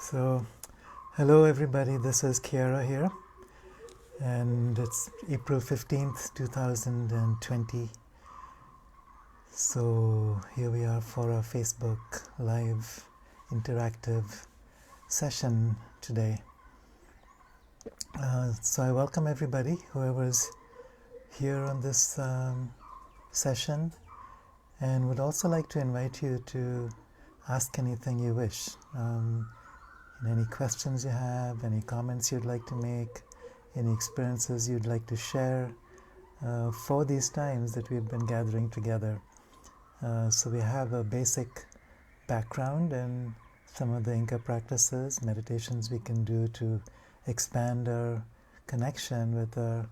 So hello everybody, this is Kiara here, and it's April 15th, 2020. So here we are for our Facebook live interactive session today. So I welcome everybody, whoever's here on this session, and would also like to invite you to ask anything you wish. Any questions you have, any comments you'd like to make, any experiences you'd like to share for these times that we've been gathering together. So we have a basic background and some of the Inca practices, meditations we can do to expand our connection with our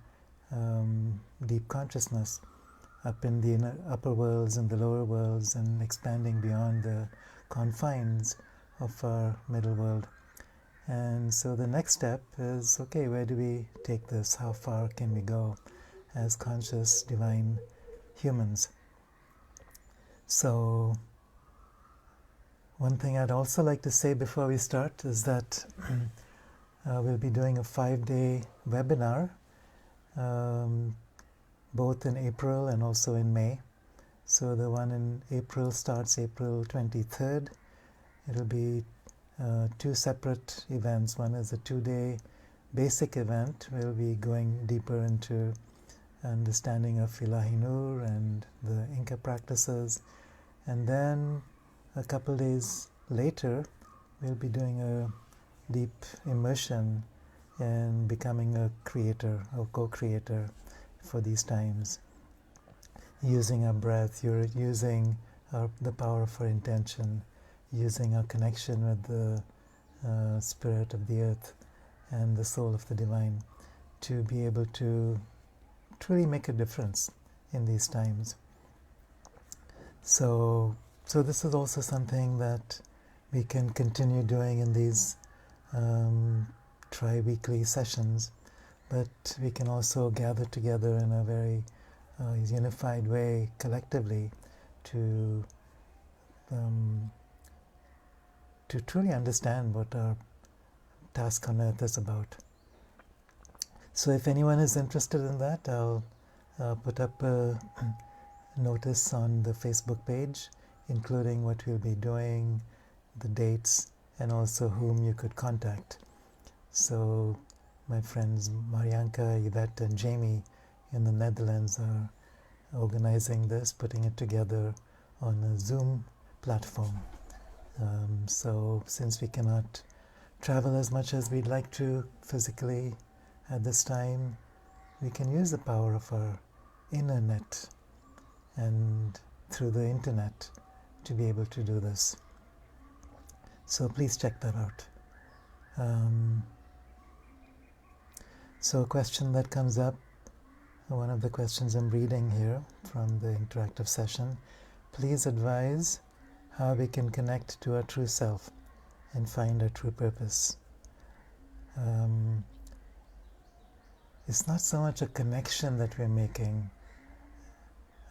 deep consciousness up in the upper worlds and the lower worlds, and expanding beyond the confines of our middle world. And so the next step is, okay, where do we take this? How far can we go as conscious divine humans? So one thing I'd also like to say before we start is that we'll be doing a 5-day webinar, both in April and also in May. So the one in April starts April 23rd. It'll be two separate events. One is a 2-day basic event. We'll be going deeper into understanding of Ilahi Nur and the Inca practices. And then a couple days later, we'll be doing a deep immersion in becoming a creator or co-creator for these times, using our breath, using the power of our intention, using our connection with the spirit of the earth and the soul of the divine to be able to truly make a difference in these times. So this is also something that we can continue doing in these tri-weekly sessions, but we can also gather together in a very unified way collectively to truly understand what our task on earth is about. So if anyone is interested in that, I'll put up a notice on the Facebook page, including what we'll be doing, the dates, and also whom you could contact. So my friends Marianka, Yvette, and Jamie in the Netherlands are organizing this, putting it together on a Zoom platform. So since we cannot travel as much as we'd like to physically at this time, we can use the power of our internet and through the internet to be able to do this. So please check that out. So a question that comes up, one of the questions I'm reading here from the interactive session: please advise how we can connect to our true self and find our true purpose. It's not so much a connection that we're making.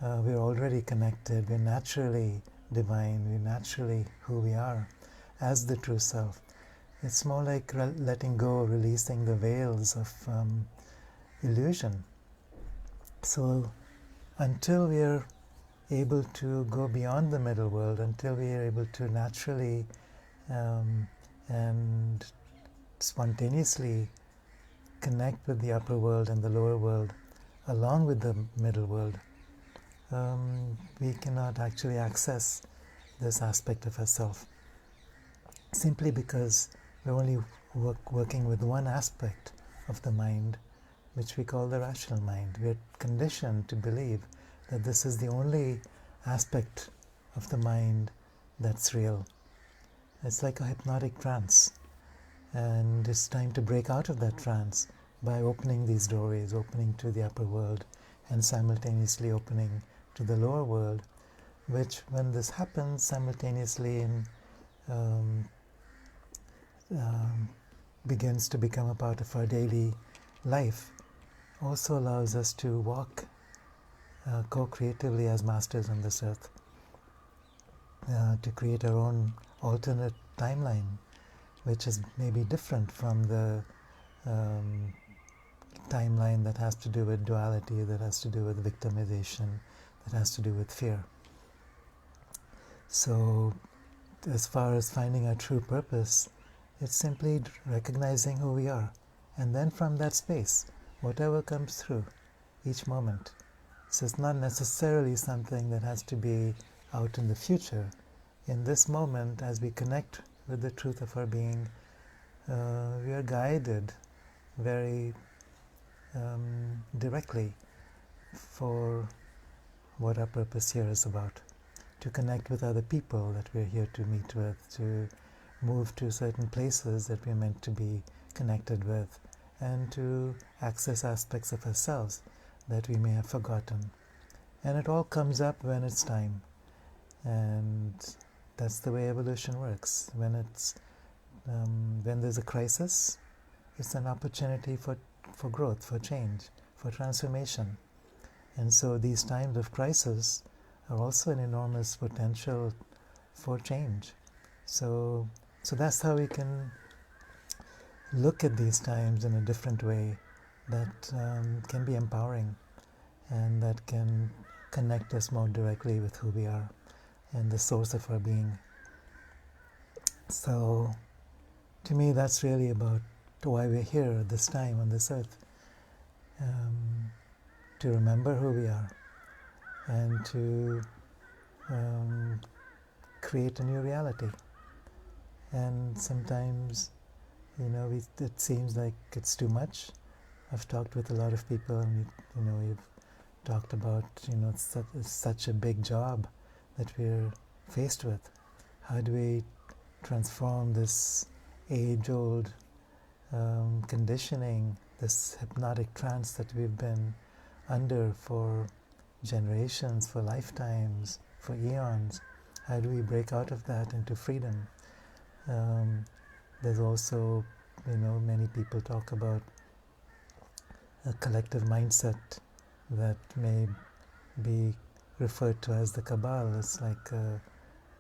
We're already connected. We're naturally divine. We're naturally who we are as the true self. It's more like letting go, releasing the veils of illusion. So until we're able to go beyond the middle world, until we are able to naturally and spontaneously connect with the upper world and the lower world along with the middle world, we cannot actually access this aspect of ourselves, simply because we're only working with one aspect of the mind, which we call the rational mind. We're conditioned to believe that this is the only aspect of the mind that's real. It's like a hypnotic trance, and it's time to break out of that trance by opening these doorways, opening to the upper world and simultaneously opening to the lower world, which, when this happens simultaneously and begins to become a part of our daily life, also allows us to walk co-creatively as masters on this earth, to create our own alternate timeline which is maybe different from the um, timeline that has to do with duality, that has to do with victimization, that has to do with fear. So as far as finding our true purpose, it's simply recognizing who we are. And then from that space, whatever comes through each moment. So it's not necessarily something that has to be out in the future. In this moment, as we connect with the truth of our being, we are guided very directly for what our purpose here is about. To connect with other people that we're here to meet with, to move to certain places that we're meant to be connected with, and to access aspects of ourselves that we may have forgotten. And it all comes up when it's time. And that's the way evolution works. When there's a crisis, it's an opportunity for growth, for change, for transformation. And so these times of crisis are also an enormous potential for change. So that's how we can look at these times in a different way that can be empowering and that can connect us more directly with who we are and the source of our being. So to me, that's really about why we're here at this time on this earth, to remember who we are and to create a new reality. And sometimes, it seems like it's too much. I've talked with a lot of people, and we've talked about, it's such a big job that we're faced with. How do we transform this age-old conditioning, this hypnotic trance that we've been under for generations, for lifetimes, for eons? How do we break out of that into freedom? There's also, many people talk about a collective mindset that may be referred to as the Cabal. It's like a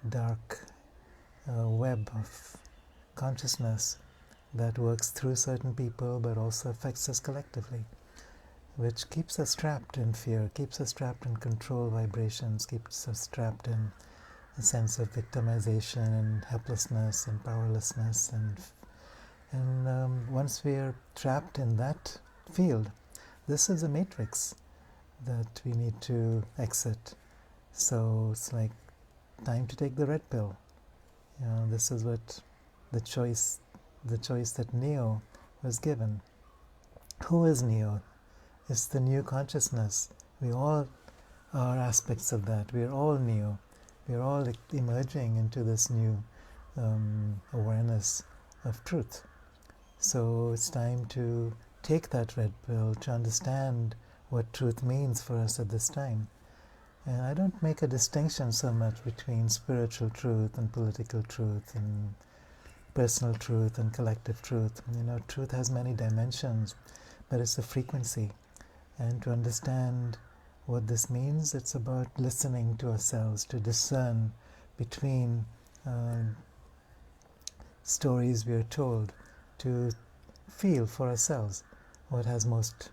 dark web of consciousness that works through certain people but also affects us collectively, which keeps us trapped in fear, keeps us trapped in control vibrations, keeps us trapped in a sense of victimization and helplessness and powerlessness. And once we are trapped in that field, this is a matrix that we need to exit. So it's like time to take the red pill. This is what the choice that Neo was given. Who is Neo? It's the new consciousness. We all are aspects of that. We are all Neo. We are all emerging into this new awareness of truth. So it's time to take that red pill to understand what truth means for us at this time. And I don't make a distinction so much between spiritual truth and political truth and personal truth and collective truth. Truth has many dimensions, but it's a frequency. And to understand what this means, it's about listening to ourselves, to discern between stories we are told, to feel for ourselves what has most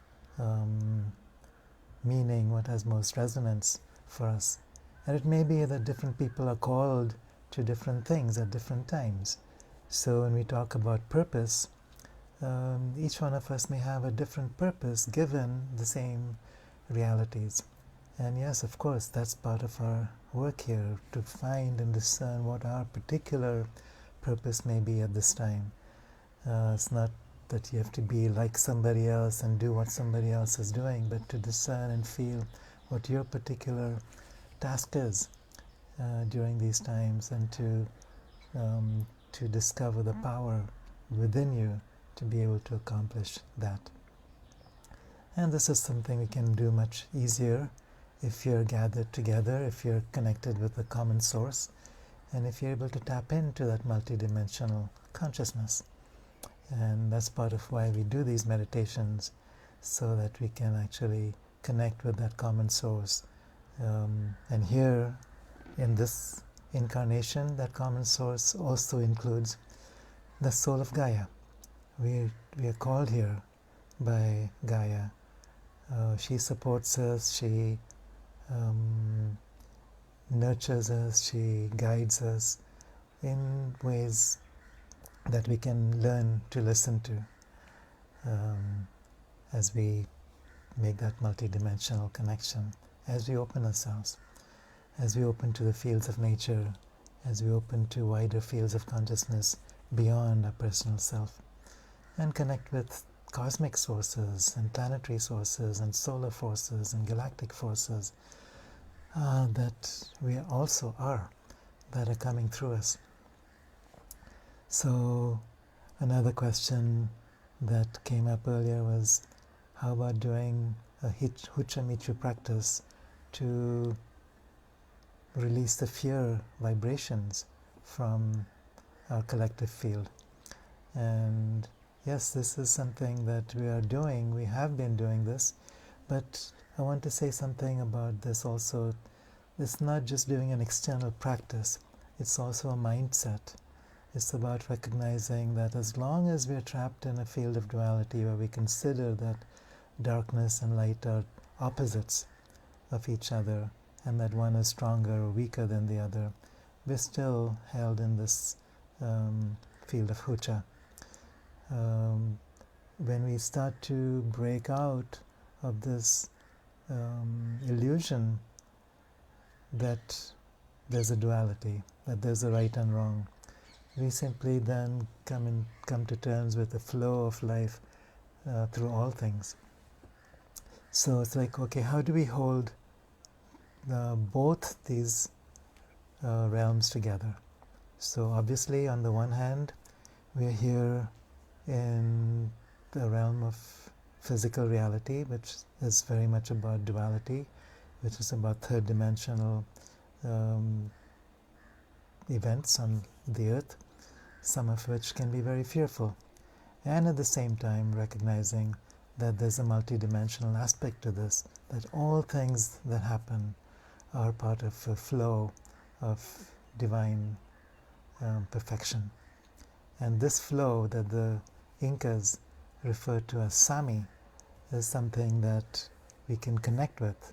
meaning, what has most resonance for us. And it may be that different people are called to different things at different times. So when we talk about purpose, each one of us may have a different purpose given the same realities. And yes, of course, that's part of our work here, to find and discern what our particular purpose may be at this time. It's not that you have to be like somebody else and do what somebody else is doing, but to discern and feel what your particular task is during these times, and to discover the power within you to be able to accomplish that. And this is something we can do much easier if you're gathered together, if you're connected with a common source, and if you're able to tap into that multidimensional consciousness. And that's part of why we do these meditations, so that we can actually connect with that common source. And here, in this incarnation, that common source also includes the soul of Gaia. We are called here by Gaia. She supports us, she nurtures us, she guides us in ways that we can learn to listen to as we make that multidimensional connection, as we open ourselves, as we open to the fields of nature, as we open to wider fields of consciousness beyond our personal self, and connect with cosmic sources and planetary sources and solar forces and galactic forces that we also are, that are coming through us. So another question that came up earlier was, how about doing a Hucha Michu practice to release the fear vibrations from our collective field? And yes, this is something that we are doing. We have been doing this, but I want to say something about this also. It's not just doing an external practice, it's also a mindset. It's about recognizing that as long as we're trapped in a field of duality where we consider that darkness and light are opposites of each other, and that one is stronger or weaker than the other, we're still held in this field of Hucha. When we start to break out of this illusion that there's a duality, that there's a right and wrong, we simply then come to terms with the flow of life through all things. So it's like, okay, how do we hold both these realms together? So obviously, on the one hand, we're here in the realm of physical reality, which is very much about duality, which is about third dimensional events on the earth, some of which can be very fearful, and at the same time recognizing that there's a multidimensional aspect to this, that all things that happen are part of a flow of divine perfection. And this flow that the Incas referred to as Sami is something that we can connect with.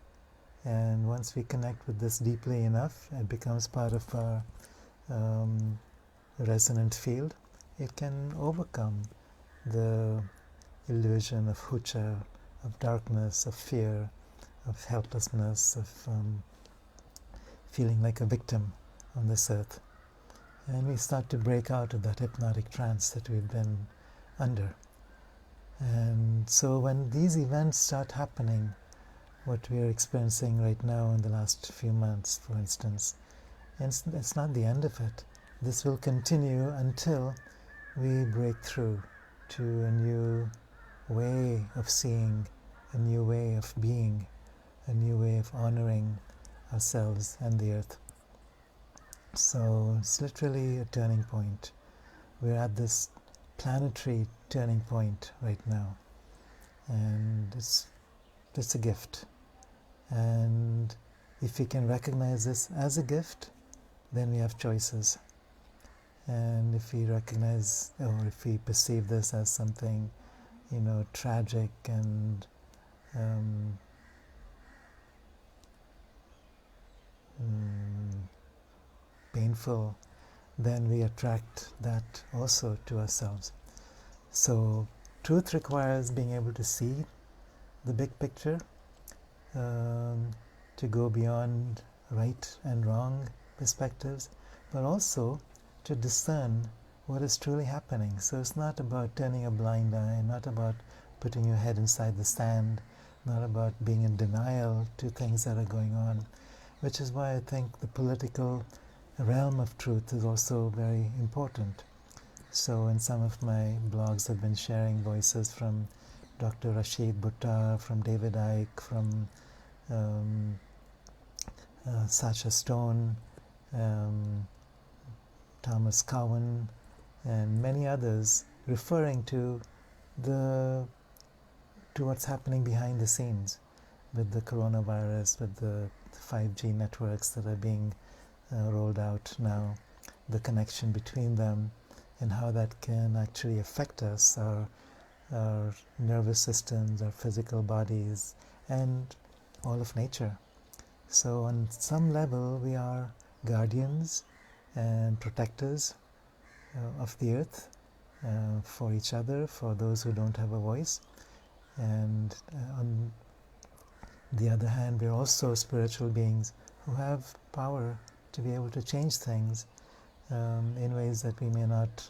And once we connect with this deeply enough, it becomes part of our resonant field. It can overcome the illusion of Hucha, of darkness, of fear, of helplessness, of feeling like a victim on this earth. And we start to break out of that hypnotic trance that we've been under. And so when these events start happening, what we are experiencing right now in the last few months, for instance, it's not the end of it. This will continue until we break through to a new way of seeing, a new way of being, a new way of honoring ourselves and the earth. So it's literally a turning point. We're at this planetary turning point right now, and it's a gift. And if we can recognize this as a gift, then we have choices. And if we recognize, or if we perceive this as something, tragic and painful, then we attract that also to ourselves. So truth requires being able to see the big picture, to go beyond right and wrong perspectives, but also to discern what is truly happening. So it's not about turning a blind eye, not about putting your head inside the sand, not about being in denial to things that are going on, which is why I think the political realm of truth is also very important. So in some of my blogs I've been sharing voices from Dr. Rashid Buttar, from David Icke, from Sacha Stone, Thomas Cowan, and many others, referring to what's happening behind the scenes with the coronavirus, with the 5G networks that are being rolled out now, the connection between them, and how that can actually affect us, our nervous systems, our physical bodies, and all of nature. So on some level, we are guardians and protectors of the earth for each other, for those who don't have a voice. And on the other hand, we're also spiritual beings who have power to be able to change things in ways that we may not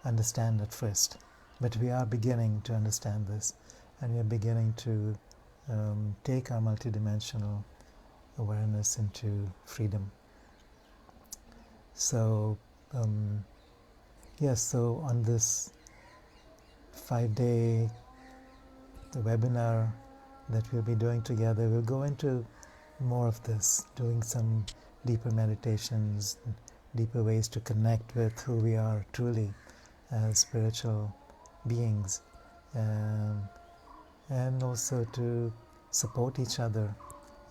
understand at first. But we are beginning to understand this, and we are beginning to take our multidimensional awareness into freedom. So, yes, so on this 5-day webinar that we'll be doing together, we'll go into more of this, doing some deeper meditations, deeper ways to connect with who we are truly as spiritual beings, and also to support each other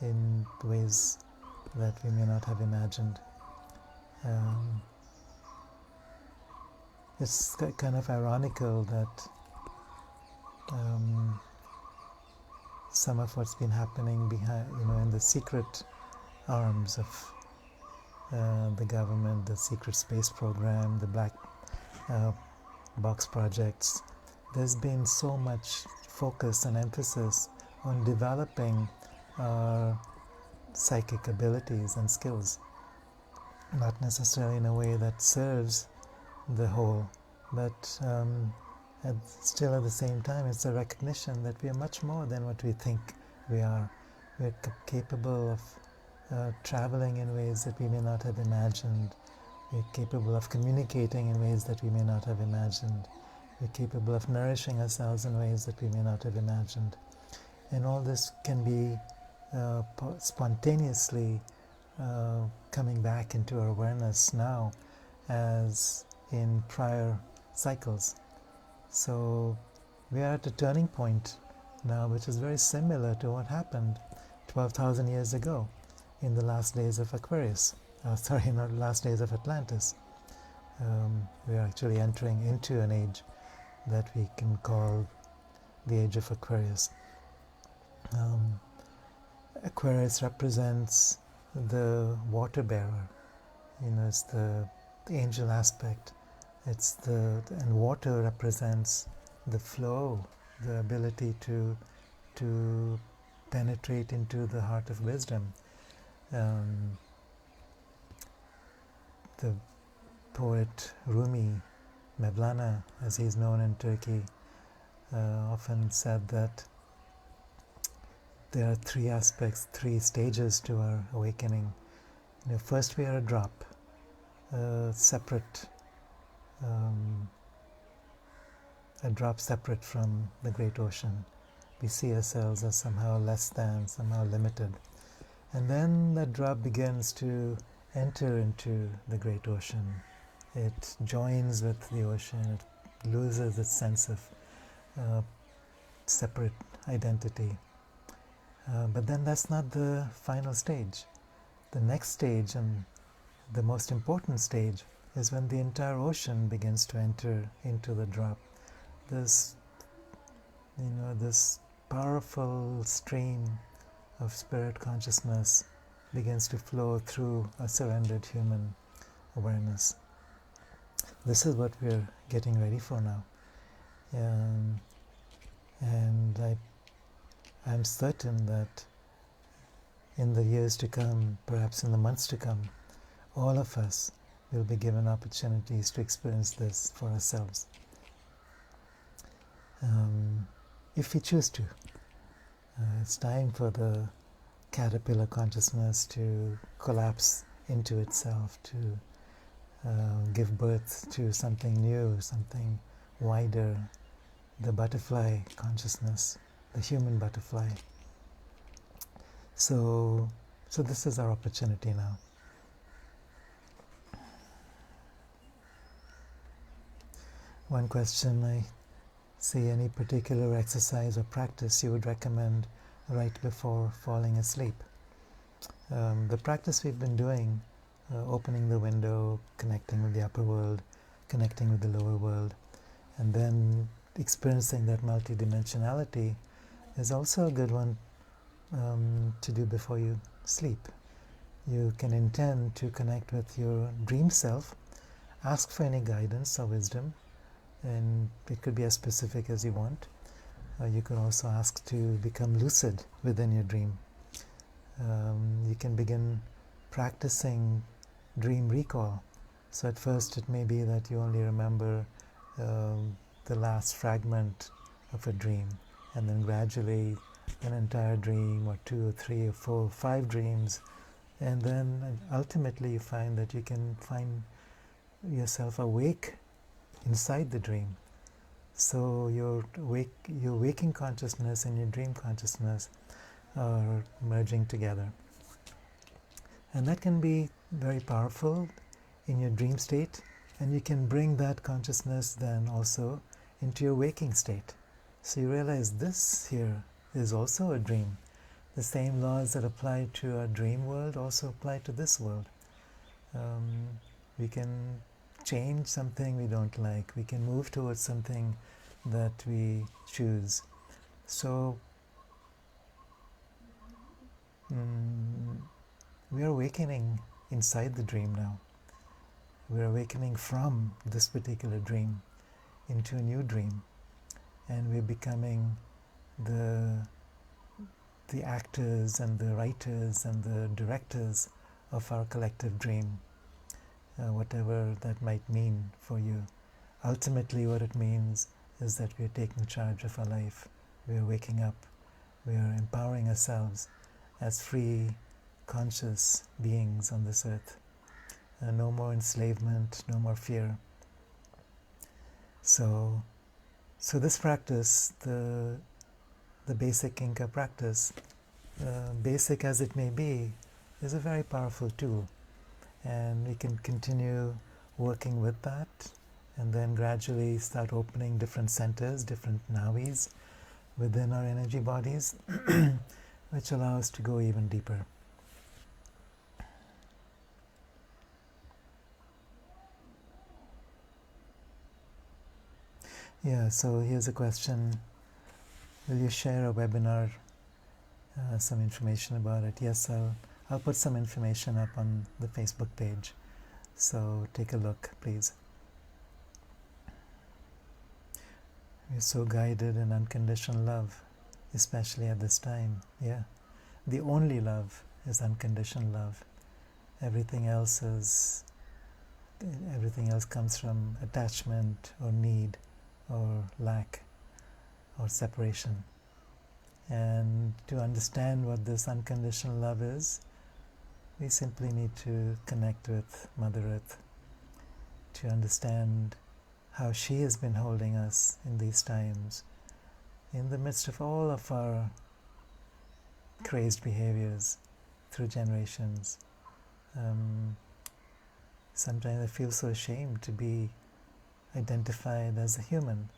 in ways that we may not have imagined. It's kind of ironical that some of what's been happening behind, in the secret arms of the government, the secret space program, the black box projects, there's been so much focus and emphasis on developing our psychic abilities and skills, not necessarily in a way that serves the whole, but still at the same time it's a recognition that we are much more than what we think we are. We're capable of traveling in ways that we may not have imagined. We're capable of communicating in ways that we may not have imagined. We're capable of nourishing ourselves in ways that we may not have imagined. And all this can be spontaneously coming back into our awareness now as in prior cycles. So we are at a turning point now which is very similar to what happened 12,000 years ago in the last days of Aquarius. Not last days of Atlantis. We are actually entering into an age that we can call the Age of Aquarius. Aquarius represents the water bearer. It's the angel aspect. And water represents the flow, the ability to penetrate into the heart of wisdom. The poet Rumi, Mevlana, as he's known in Turkey, often said that there are three stages to our awakening. First we are a drop, separate from the great ocean. We see ourselves as somehow less than, somehow limited. And then that drop begins to enter into the great ocean. It joins with the ocean. It loses its sense of separate identity. But then that's not the final stage. The next stage, and the most important stage, is when the entire ocean begins to enter into the drop. This powerful stream of spirit consciousness begins to flow through a surrendered human awareness. This is what we're getting ready for now. And I'm certain that in the years to come, perhaps in the months to come, all of us will be given opportunities to experience this for ourselves. If we choose to. It's time for the caterpillar consciousness to collapse into itself, to give birth to something new, something wider, the butterfly consciousness, the human butterfly. So this is our opportunity now. One question, I see any particular exercise or practice you would recommend right before falling asleep? The practice we've been doing, opening the window, connecting with the upper world, connecting with the lower world, and then experiencing that multidimensionality is also a good one to do before you sleep. You can intend to connect with your dream self, ask for any guidance or wisdom, and it could be as specific as you want. You can also ask to become lucid within your dream. You can begin practicing dream recall. So at first it may be that you only remember the last fragment of a dream, and then gradually an entire dream, or 2 or 3 or 4 or 5 dreams, and then ultimately you find that you can find yourself awake inside the dream. So your waking consciousness and your dream consciousness are merging together. And that can be very powerful in your dream state, and you can bring that consciousness then also into your waking state. So you realize this here is also a dream. The same laws that apply to our dream world also apply to this world. We can change something we don't like. We can move towards something that we choose. So we are awakening inside the dream now. We are awakening from this particular dream into a new dream, and we're becoming the actors and the writers and the directors of our collective dream, whatever that might mean for you. Ultimately, what it means is that we're taking charge of our life. We're waking up. We're empowering ourselves as free, conscious beings on this earth. No more enslavement, no more fear. So this practice, the basic Inca practice, basic as it may be, is a very powerful tool, and we can continue working with that, and then gradually start opening different centers, different navis within our energy bodies, which allow us to go even deeper. Yeah, so here's a question. Will you share a webinar, some information about it? Yes, I'll put some information up on the Facebook page. So take a look, please. We're so guided in unconditional love, especially at this time. Yeah, the only love is unconditional love. Everything else comes from attachment or need or lack or separation. And to understand what this unconditional love is, we simply need to connect with Mother Earth, to understand how she has been holding us in these times, in the midst of all of our crazed behaviors through generations. Sometimes I feel so ashamed to be identified as a human.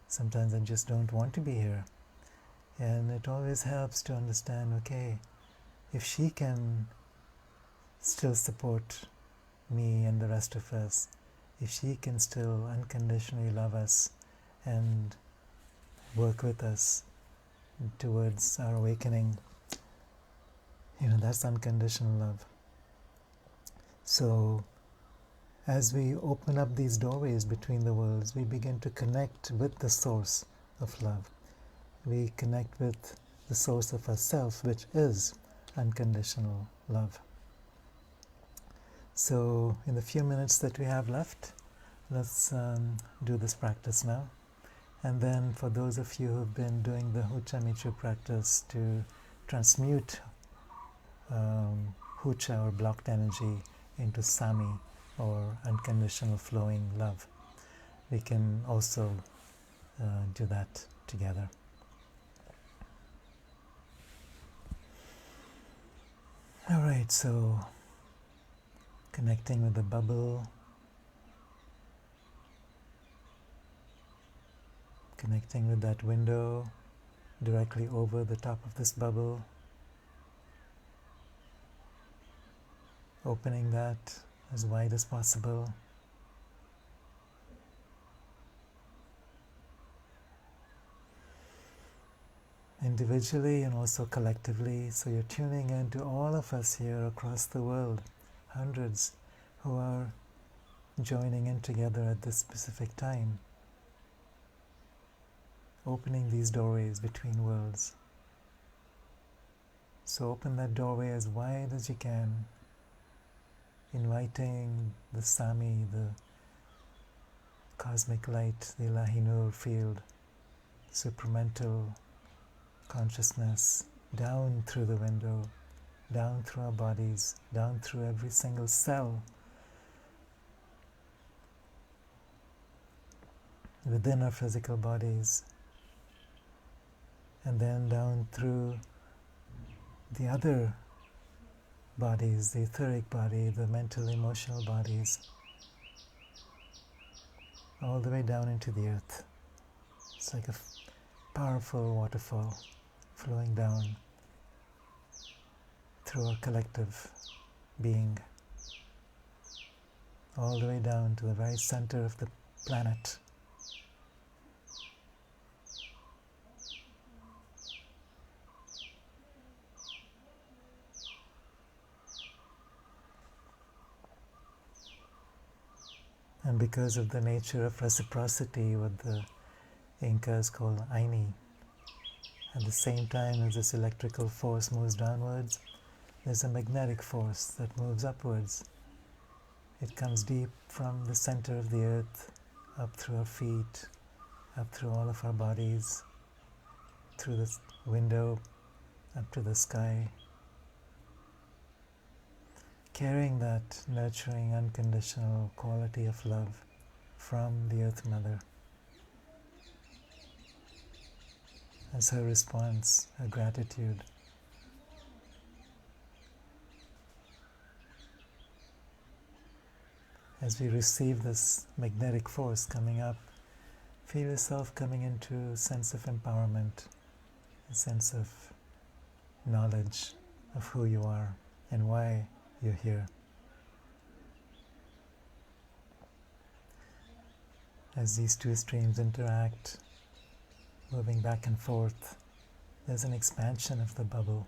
Sometimes I just don't want to be here. And it always helps to understand, okay, if she can still support me and the rest of us, if she can still unconditionally love us and work with us towards our awakening, that's unconditional love. So as we open up these doorways between the worlds, we begin to connect with the source of love. We connect with the source of ourself, which is unconditional love. So in the few minutes that we have left, let's do this practice now. And then for those of you who've been doing the Hucha Michu practice to transmute Hucha or blocked energy into Sami or unconditional flowing love, we can also do that together. All right, so connecting with the bubble, connecting with that window directly over the top of this bubble, opening that as wide as possible. Individually and also collectively, so you're tuning in to all of us here across the world, hundreds who are joining in together at this specific time, opening these doorways between worlds. So open that doorway as wide as you can, inviting the Sami, the cosmic light, the Ilahi Nur field, supramental consciousness, down through the window, down through our bodies, down through every single cell within our physical bodies, and then down through the other bodies, the etheric body, the mental, emotional bodies, all the way down into the earth. It's like a powerful waterfall flowing down through our collective being, all the way down to the very center of the planet. And because of the nature of reciprocity, what the Incas call Aini, at the same time as this electrical force moves downwards, there's a magnetic force that moves upwards. It comes deep from the center of the earth, up through our feet, up through all of our bodies, through the window, up to the sky, carrying that nurturing, unconditional quality of love from the Earth Mother as her response, her gratitude. As we receive this magnetic force coming up, feel yourself coming into a sense of empowerment, a sense of knowledge of who you are and why you're here. As these two streams interact, moving back and forth, there's an expansion of the bubble.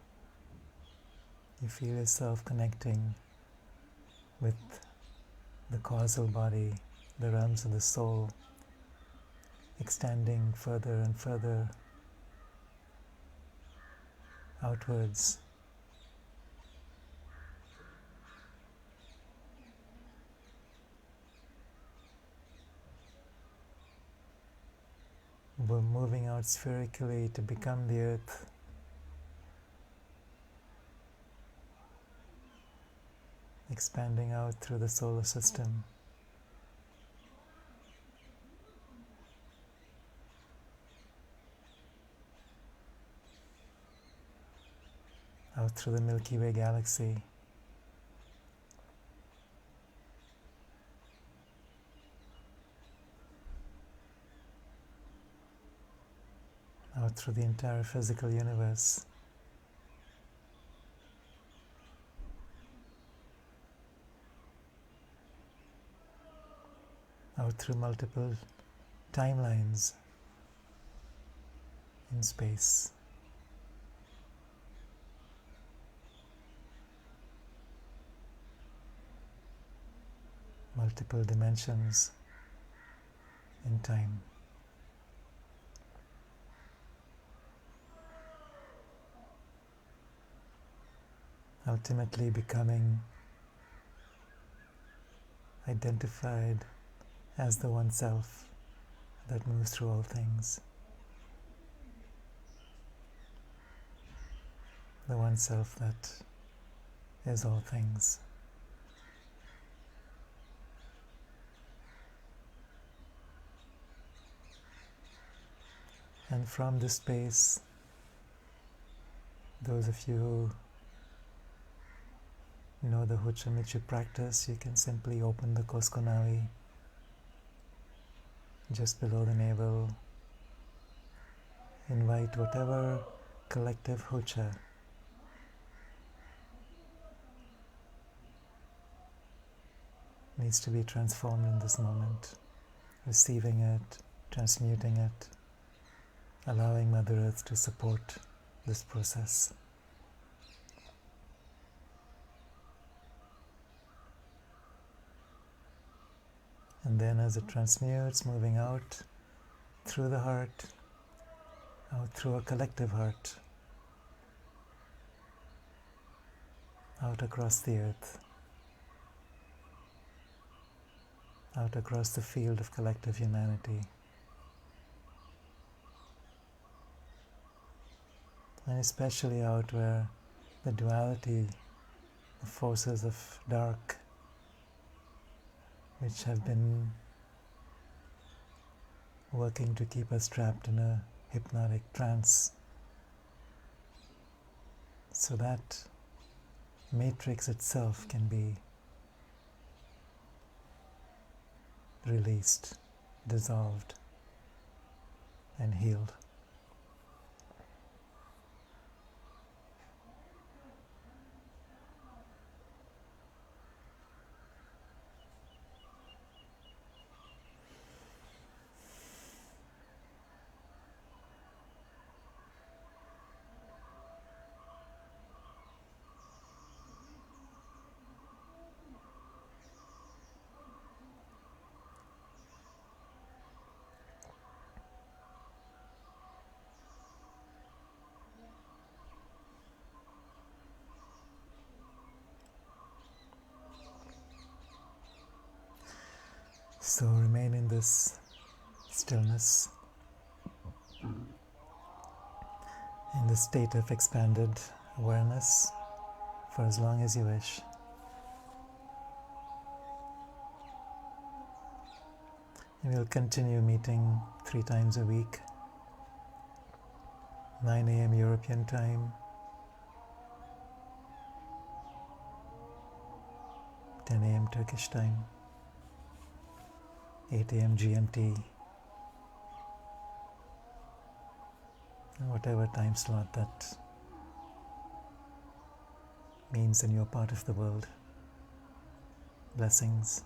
You feel yourself connecting with the causal body, the realms of the soul, extending further and further outwards. We're moving out spherically to become the earth. Expanding out through the solar system. Out through the Milky Way galaxy. Out through the entire physical universe. Out through multiple timelines in space. Multiple dimensions in time. Ultimately becoming identified as the one self that moves through all things. The one self that is all things. And from this space, those of you who know the Huchamichu practice, you can simply open the Koskonavi just below the navel. Invite whatever collective Hucha needs to be transformed in this moment, receiving it, transmuting it, allowing Mother Earth to support this process. And then as it transmutes, moving out through the heart, out through a collective heart, out across the earth, out across the field of collective humanity. And especially out where the duality, the forces of dark, which have been working to keep us trapped in a hypnotic trance, so that matrix itself can be released, dissolved, and healed. So remain in this stillness, in this state of expanded awareness for as long as you wish. And we'll continue meeting 3 times a week, 9 a.m. European time, 10 a.m. Turkish time, 8 a.m. GMT, and whatever time slot that means in your part of the world. Blessings.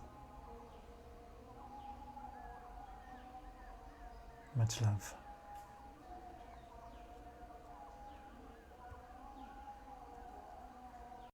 Much love.